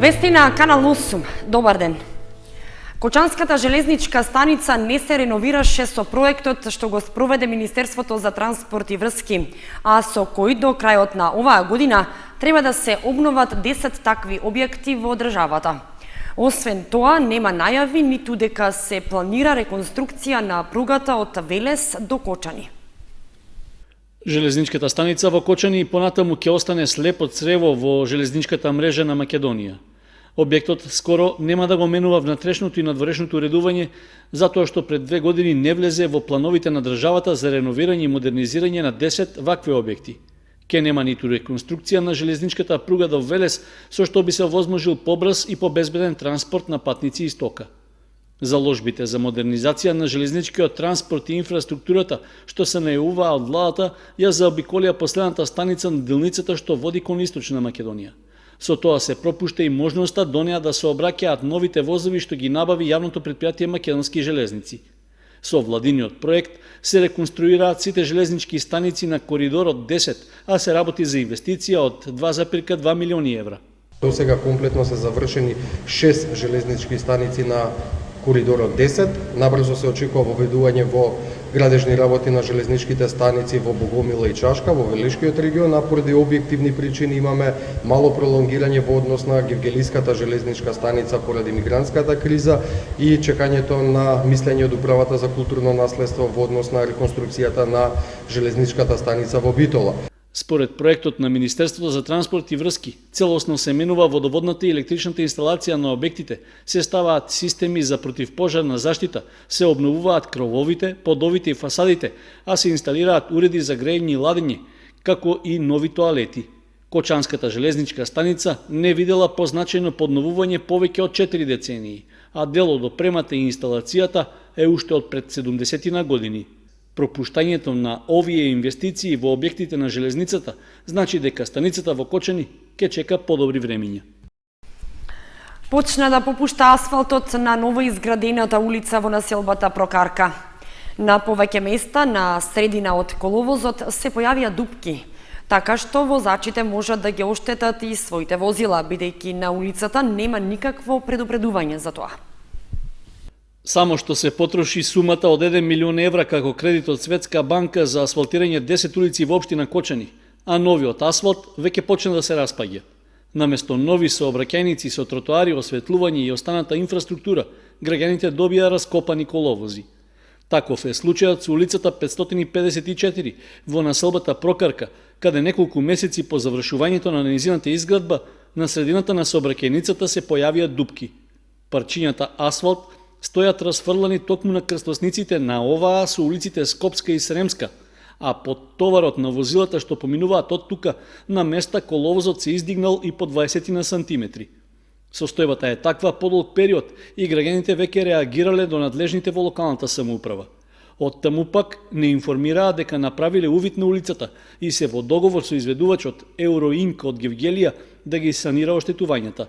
Вести на Канал 8. Добар ден. Кочанската железничка станица не се реновираше со проектот што го спроведе Министерството за транспорт и врски, а со кој до крајот на оваа година треба да се обноват 10 такви објекти во државата. Освен тоа, нема најави ниту дека се планира реконструкција на пругата од Велес до Кочани. Железничката станица во Кочани понатаму ќе остане слепо црево во железничката мрежа на Македонија. Објектот скоро нема да го менува внатрешното и надворешното уредување, затоа што пред 2 години не влезе во плановите на државата за реновирање и модернизирање на 10 вакви објекти. Ке нема ниту реконструкција на железничката пруга до Велес, со што би се овозможил побрз и побезбеден транспорт на патници и стока. Заложбите за модернизација на железничкиот транспорт и инфраструктурата, што се најавуваа од владата, ја заобиколија последната станица на делницата што води кон Источна Македонија. Со тоа се пропушта и можноста до неа да се обраќаат новите возови што ги набави јавното предпријатие Македонски железници. Со владиниот проект се реконструираат сите железнички станици на коридорот 10, а се работи за инвестиција од 2,2 милиони евра. До сега комплетно се завршени 6 железнички станици на коридорот 10. Набрзо се очекува воведување во градежни работи на железничките станици во Богомила и Чашка во Велишкиот регион, а поради објективни причини имаме мало пролонгирање во однос на Гевгелиската железничка станица поради мигрантската криза и чекањето на мислење од Управата за културно наследство во однос на реконструкцијата на железничката станица во Битола. Според проектот на Министерството за транспорт и врски, целосно се менува водоводната и електричната инсталација на објектите, се ставаат системи за противпожарна заштита, се обновуваат крововите, подовите и фасадите, а се инсталираат уреди за грејење и ладење, како и нови тоалети. Кочанската железничка станица не видела позначајно подновување повеќе од 4 децении, а дел од опремата и инсталацијата е уште од пред 70 години. Пропуштањето на овие инвестиции во објектите на железницата значи дека станицата во Кочани ќе чека подобри времиња. Почна да попушта асфалтот на новоизградената улица во населбата Прокарка. На повеќе места на средина од коловозот се појавија дупки, така што возачите можат да ги оштетат и своите возила, бидејќи на улицата нема никакво предупредување за тоа. Само што се потроши сумата од 1 милион евра како кредит од Светска банка за асфалтирање 10 улици во општина Кочани, а новиот асфалт веќе почна да се распаѓа. Наместо нови сообраќајници со тротоари, осветлување и останата инфраструктура, граѓаните добија раскопани коловози. Таков е случајот со улицата 554 во населбата Прокарка, каде неколку месеци по завршувањето на нејзината изградба, на средината на сообраќајницата се појавија дупки. Парчињата асфалт стојат расфрлани токму на крстосниците на оваа со улиците Скопска и Сремска, а под товарот на возилата што поминуваат од тука на места коловозот се издигнал и по 20 на сантиметри. Состојбата е таква подолг период и граѓаните веќе реагирале до надлежните во локалната самоуправа. Од таму пак не информираа дека направиле увид на улицата и се во договор со изведувачот Евроинк од Гевгелија да ги санира оштетувањата.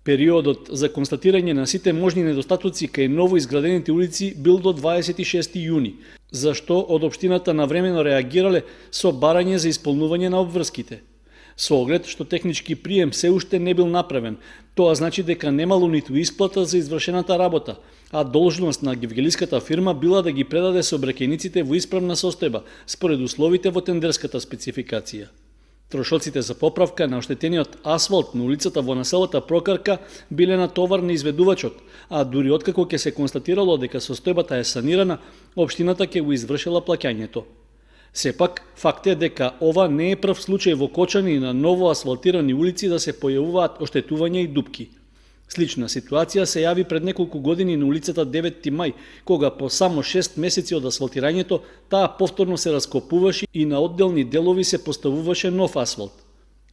Периодот за констатирање на сите можни недостатоци кај новоизградените улици бил до 26 јуни, зашто од општината навремено реагирале со барање за исполнување на обврските. Со оглед што технички прием се уште не бил направен, тоа значи дека немало ниту исплата за извршената работа, а должност на гевгелиската фирма била да ги предаде сообраќајниците во исправна состојба според условите во тендерската спецификација. Трошоците за поправка на оштетениот асфалт на улицата во населбата Прокарка биле на товар на изведувачот, а дури откако ќе се констатирало дека состојбата е санирана, општината ќе го извршила плаќањето. Сепак, факт е дека ова не е прв случај во Кочани на ново асфалтирани улици да се појавуваат оштетувања и дупки. Слична ситуација се јави пред неколку години на улицата 9 мај, кога по само 6 месеци од асфалтирањето таа повторно се раскопуваше и на одделни делови се поставуваше нов асфалт.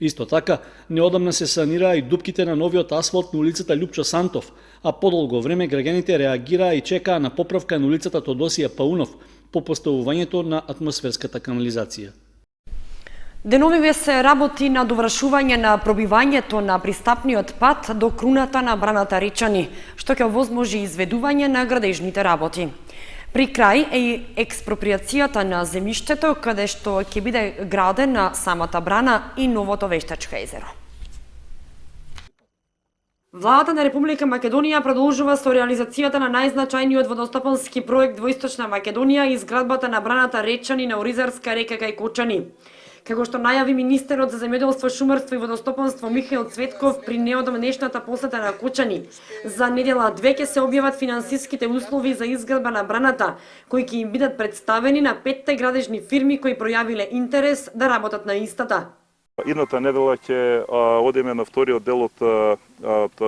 Исто така, неодамна се санираа и дупките на новиот асфалт на улицата Љупчо Сантов, а подолго време граѓаните реагираа и чекаа на поправка на улицата Тодосија Паунов по поставувањето на атмосферската канализација. Деновиве се работи на довршување на пробивањето на пристапниот пат до круната на браната Речани, што ќе овозможи изведување на градежните работи. При крај е и експроприацијата на земјиштето, каде што ќе биде градена самата брана и новото вештачко езеро. Владата на Република Македонија продолжува со реализацијата на најзначајниот водостопански проект во Источна Македонија и изградбата на браната Речани на Оризарска река кај Кочани. Како што најави министерот за земјоделство, шумарство и водостопанство Михаил Цветков при неодамнешната посета на Кочани, за недела 2 ќе се објават финансиските услови за изградба на браната, кои ќе им бидат представени на 5 градежни фирми кои пројавиле интерес да работат на истата. Идната недела ќе одиме на вториот дел од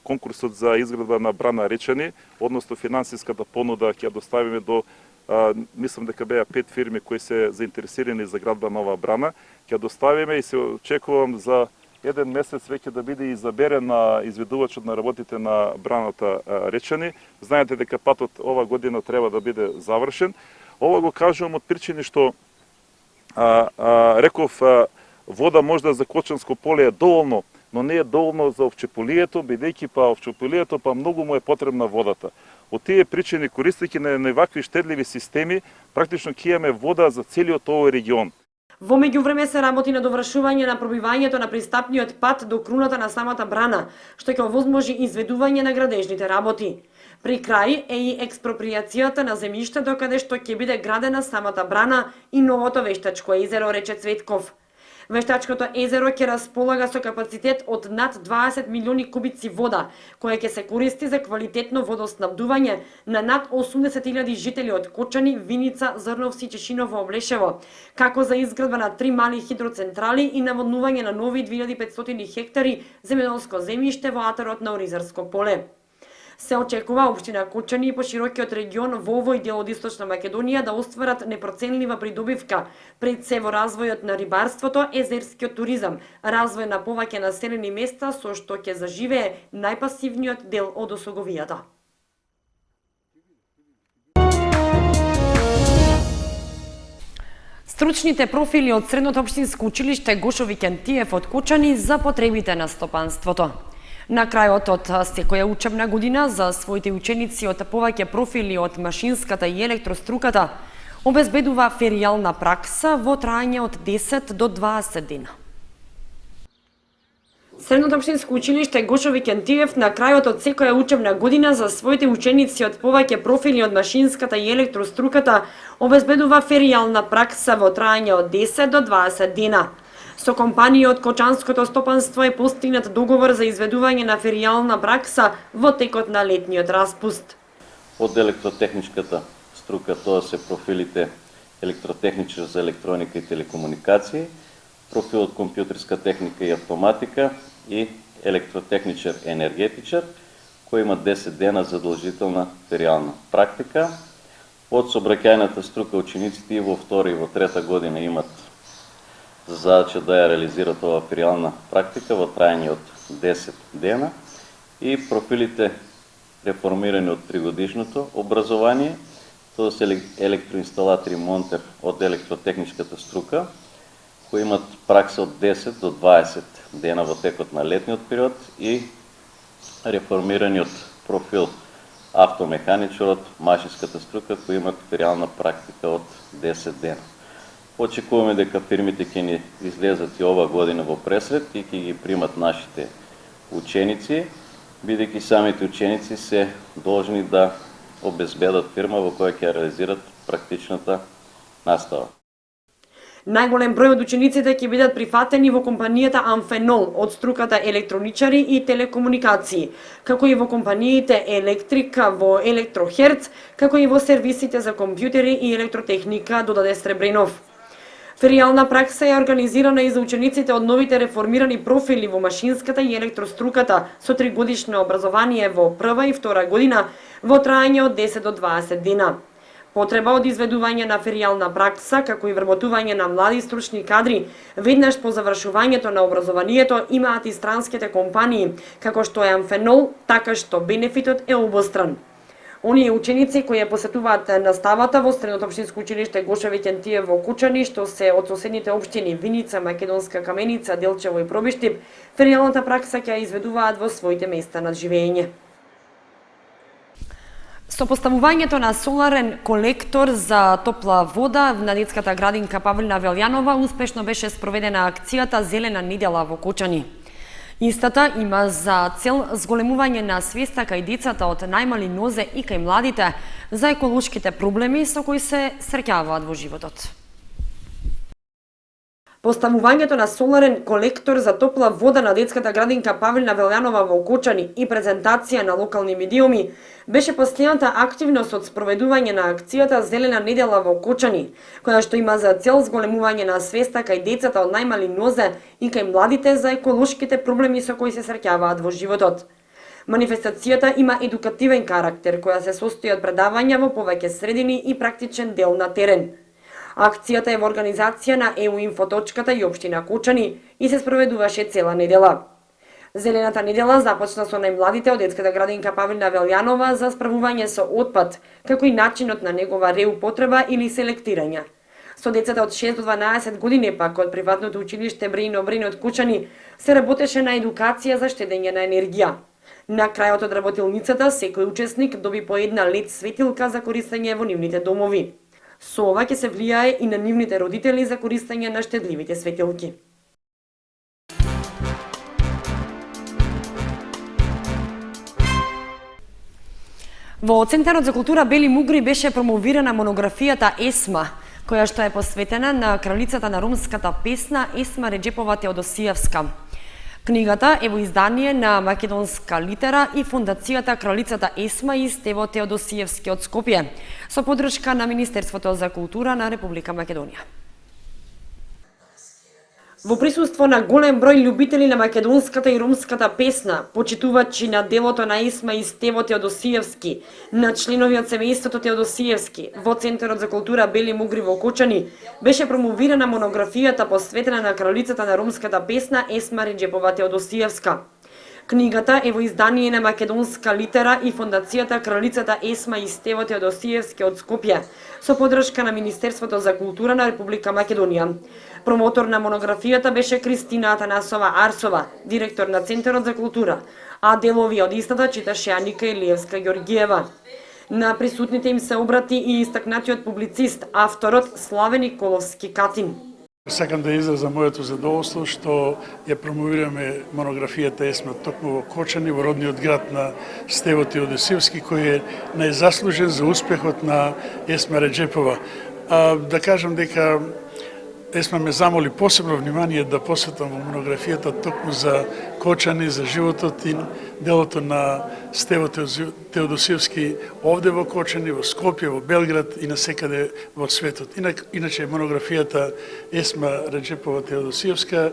конкурсот за изградба на брана Речани, односно финансиската понуда ќе доставиме до мислам дека беа 5 фирми кои се заинтересирани за градба на оваа брана. Ќе доставиме и се очекувам за еден месец веќе да биде изаберен на изведувачот на работите на браната Речани. Знаете дека патот ова година треба да биде завршен. Ова го кажувам од причини што реков вода можда за Кочанско поле е доволно, но не е доволно за овчеполието, бидејќи овчеполието многу му е потребна водата. Од тие причини, користејќи на вакви штедливи системи, практично ќе имаме вода за целиот овој регион. Во меѓувреме се работи на довршување на пробивањето на пристапниот пат до круната на самата брана, што ќе овозможи изведување на градежните работи. При крај е и експроприацијата на земјиштето каде што ќе биде градена самата брана и новото вештачко езеро, рече Цветков. Вештачкото езеро ќе располага со капацитет од над 20 милиони кубици вода, која ќе се користи за квалитетно водоснабдување на над 80.000 жители од Кочани, Виница, Зрновци, Чешиново, Облешево, како за изградба на 3 мали хидроцентрали и наводнување на нови 2500 хектари земјоделско земјиште во атарот на Оризарско поле. Се очекува општина Кочани и поширокиот регион во овој дел од Источна Македонија да остварат непроценлива придобивка, пред се во развојот на рибарството, езерскиот туризам, развој на повеќе населени места со што ќе заживее најпасивниот дел од осоговијата. Стручните профили од Средното општинско училиште Гошо Викентиев од Кочани за потребите на стопанството. На крајот од секоја учебна година за своите ученици од повеќе профили од машинската и електроструката обезбедува феријална пракса во трајање од 10 до 20 дена. Средното општинско училиште Гошо Викентиев на крајот од секоја учебна година за своите ученици од повеќе профили од машинската и електроструката обезбедува феријална пракса во трајање од 10 до 20 дена. Со компанија од Кочанското стопанство е постигнат договор за изведување на феријална пракса во текот на летниот распуст. Од електротехничката струка тоа се профилите електротехничар за електроника и телекомуникации, профил од компјутерска техника и автоматика и електротехничар енергетичар, кои имат 10 дена задолжителна феријална практика. Од сообраќајната струка учениците и во втора и во трета година имат задача да ја реализират ова феријална практика во трајање од 10 дена и профилите реформирани од 3-годишното образование, тоа се електроинсталатори монтер од електротехничката струка, кои имат пракса од 10 до 20 дена во текот на летниот период и реформираниот профил автомеханичар од машинската струка, кои имат феријална практика од 10 дена. Очекуваме дека фирмите ќе ни излезат и ова година во пресред и ќе ги примат нашите ученици, бидејќи самите ученици се должни да обезбедат фирма во која ќе реализират практичната настава. Најголем број од учениците ќе бидат прифатени во компанијата Амфенол од струката електроничари и телекомуникации, како и во компаниите Електрика во Електрохерц, како и во сервисите за компјутери и електротехника, додаде Сребренов. Феријална пракса е организирана и за учениците од новите реформирани профили во машинската и електроструката со 3-годишно образование во прва и втора година во трајање од 10 до 20 дена. Потреба од изведување на феријална пракса, како и вработување на млади стручни кадри, веднаш по завршувањето на образованието имаат и странските компании, како што е Амфенол, така што бенефитот е обостран. Оние ученици кои ја посетуваат наставата во Средното општинско училиште Гошо Викентиев во Кочани, што се од соседните општини Виница, Македонска Каменица, Делчево и Пробиштип, феријалната пракса ќе ја изведуваат во своите места на живење. Со поставувањето на соларен колектор за топла вода на детската градинка Павлина Велјанова успешно беше спроведена акцијата Зелена недела во Кочани. Истата има за цел зголемување на свеста кај децата од најмали нозе и кај младите за еколошките проблеми со кои се среќаваат во животот. Поставувањето на соларен колектор за топла вода на детската градинка Павлина Велјанова во Кочани и презентација на локални медиуми беше последната активност од спроведување на акцијата Зелена недела во Кочани, која што има за цел зголемување на свеста кај децата од најмали нозе и кај младите за еколошките проблеми со кои се среќаваат во животот. Манифестацијата има едукативен карактер, која се состои од предавања во повеќе средини и практичен дел на терен. Акцијата е во организација на ЕУ Инфоточката и Општина Кочани и се спроведуваше цела недела. Зелената недела започна со најмладите од детската градинка Павлина Велјанова за справување со отпад, како и начинот на негова реупотреба или селектирање. Со децата од 6 до 12 години пак од приватното училиште Брино Брин од Кочани се работеше на едукација за штедење на енергија. На крајот од работилницата секој учесник доби по една LED светилка за користење во нивните домови. Со ова ќе се влијае и на нивните родители за користење на штедливите светилки. Во Центарот за култура Бели Мугри беше промовирана монографијата Есма, која што е посветена на кралицата на ромската песна Есма Реџепова Теодосиевска. Книгата е во издание на Македонска литера и Фондацијата Кралицата Есма и Стево Теодосиевски од Скопје, со поддршка на Министерството за култура на Република Македонија. Во присуство на голем број љубители на македонската и ромската песна, почитувачи на делото на Есма и Стево Теодосиевски, на членови од семејството Теодосиевски, во Центарот за култура Бели Мугри во Кочани, беше промовирана монографијата посветена на кралицата на ромската песна Есма Реџепова Теодосиевска. Книгата е во издание на Македонска литера и Фондацијата Кралицата Есма и Стево Теодосиевски од Скопје, со поддршка на Министерството за култура на Република Македонија. Промотор на монографијата беше Кристина Атанасова Арсова, директор на Центарот за култура, а делови од истата читаше Аника Илиевска Ѓоргиева. На присутните им се обрати и истакнатиот публицист, авторот Славе Николовски Катин. Сакам да изразам моето задоволство што ја промовираме монографијата Есма токму во Кочани, во родниот град на Стево Теодосиевски, кој е најзаслужен за успехот на Есма Реџепова. Да кажам дека Есма ме замоли посебно внимание да посветам во монографијата токму за Кочани, за животот и делото на Стево Теодосиевски овде во Кочани, во Скопје, во Белград и насекаде во светот. Иначе монографијата Есма Реџепова Теодосиевска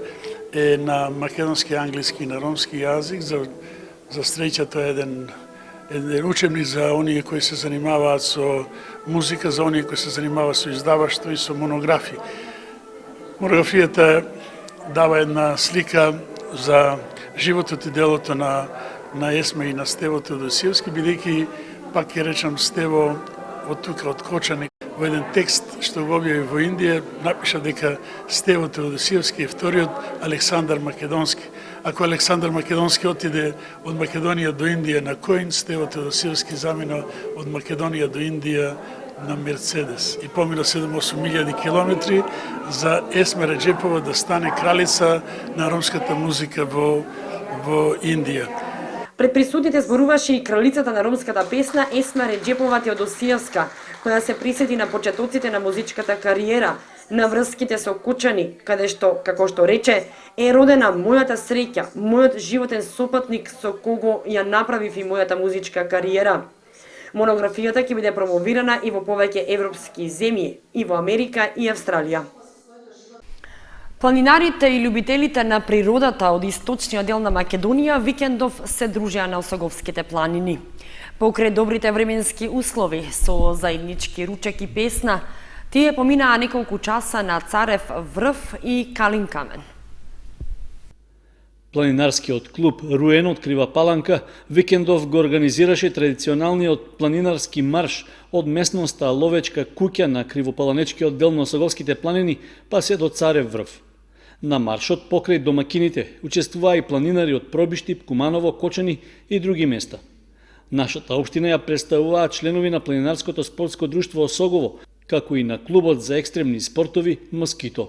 е на македонски, англиски и на ромски јазик. За среќа тоа е еден учебник за оние кои се занимаваат со музика, за оние кои се занимаваат со издаваштво и со монографии. Монографијата дава една слика за животот и делото на Есма и на Стево Теодосиевски, бидејќи, пак ќе речам, Стево од тука, од Кочани, во еден текст што го објави во Индија, напиша дека Стево Теодосиевски е вториот Александар Македонски. Ако Александар Македонски отиде од Македонија до Индија на коин, Стево Теодосиевски замина од Македонија до Индија на Мерцедес и помина 7-8 километри за Есма Реџепова да стане кралица на ромската музика во Индија. Пред присутните зборуваше и кралицата на ромската песна Есма Реџепова Теодосиевска, која се присети на почетоците на музичката кариера, на врските со Кочани, каде што, како што рече, е родена мојата среќа, мојот животен сопатник со кого ја направив и мојата музичка кариера. Монографијата ќе биде промовирана и во повеќе европски земји, и во Америка и Австралија. Планинарите и љубителите на природата од источниот дел на Македонија викендов се дружеа на Осоговските планини. Покрај добрите временски услови со заеднички ручек и песна, тие поминаа неколку часа на Царев врв и Калин камен. Планинарскиот клуб Руен од Крива Паланка викендов го организираше традиционалниот планинарски марш од местноста Ловечка куќа на Кривопаланечкиот дел на Осоговските планини па се до Царев врв. На маршот покрај домакините учествуваа и планинари од Пробиштип, Куманово, Кочани и други места. Нашата општина ја представуваа членови на планинарското спортско друштво Осогово, како и на клубот за екстремни спортови Москито.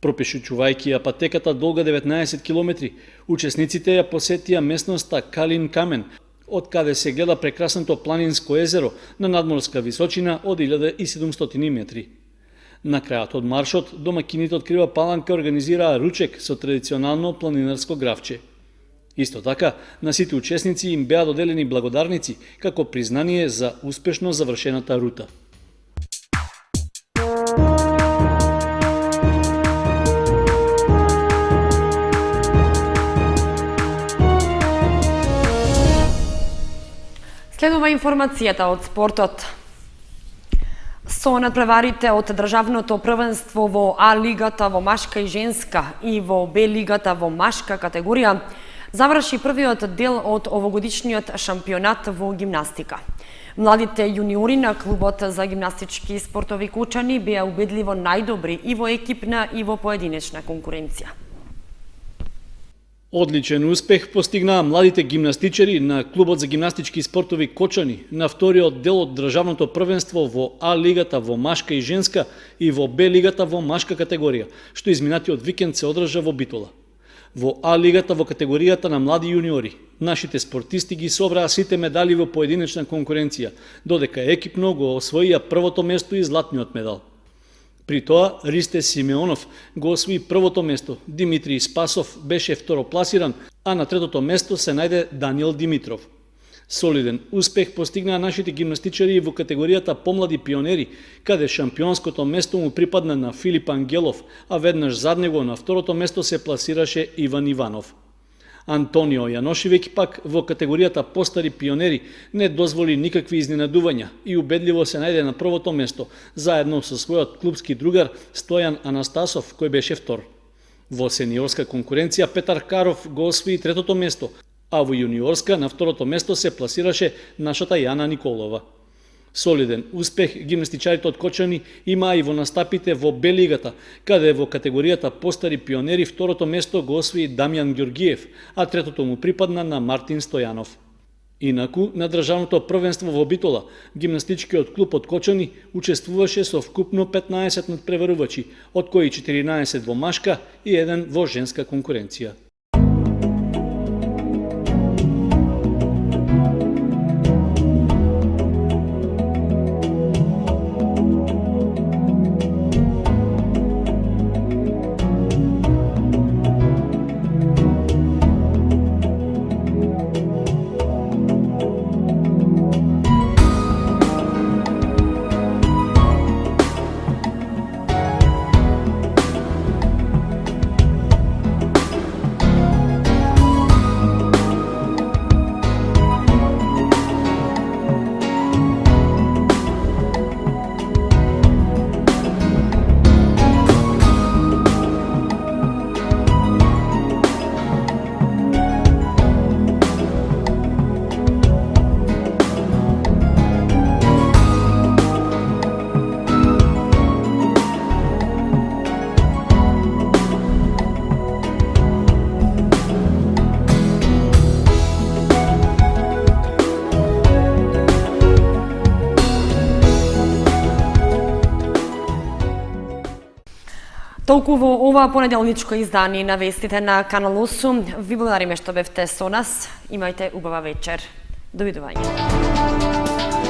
Пропишувајќи ја патеката долга 19 километри, учесниците ја посетија местноста Калин Камен, од каде се гледа прекрасното планинско езеро на надморска височина од 1700 метри. На крајот од маршот, домакините од Крива Паланка организираа ручек со традиционално планинарско гравче. Исто така, на сите учесници им беа доделени благодарници како признание за успешно завршената рута. Следува информацијата од спортот. Со надпреварите од државното првенство во А лигата во машка и женска и во Б лигата во машка категорија, заврши првиот дел од овогодишниот шампионат во гимнастика. Младите јуниори на клубот за гимнастички спортови Кучани беа убедливо најдобри и во екипна и во поединечна конкуренција. Одличен успех постигнаа младите гимнастичари на клубот за гимнастички спортови Кочани на вториот дел од државното првенство во А лигата во машка и женска и во Б лигата во машка категорија, што изминатиот викенд се одржа во Битола. Во А лигата во категоријата на млади јуниори, нашите спортисти ги собраа сите медали во поединечна конкуренција, додека екипно го освоија првото место и златниот медал. При тоа, Ристе Симеонов го освои првото место, Димитри Спасов беше второпласиран, а на третото место се најде Даниел Димитров. Солиден успех постигнаа нашите гимнастичари во категоријата помлади пионери, каде шампионското место му припадна на Филип Ангелов, а веднаш зад него на второто место се пласираше Иван Иванов. Антонио Јаношевиќ пак во категоријата постари пионери не дозволи никакви изненадувања и убедливо се најде на првото место, заедно со својот клубски другар Стојан Анастасов, кој беше втор. Во сениорска конкуренција Петар Каров го освои третото место, а во јуниорска на второто место се пласираше нашата Јана Николова. Солиден успех гимнастичарите од Кочани имаа и во настапите во Б лигата, каде во категоријата постари пионери второто место го освои Дамјан Ѓоргиев, а третото му припадна на Мартин Стојанов. Инаку, на државното првенство во Битола, гимнастичкиот клуб од Кочани учествуваше со вкупно 15 надпреварувачи, од кои 14 во машка и 1 во женска конкуренција. Толку во ова понеделничко издание на вестите на Канал 8. Ви благодариме што бевте со нас. Имајте убава вечер. Довидување.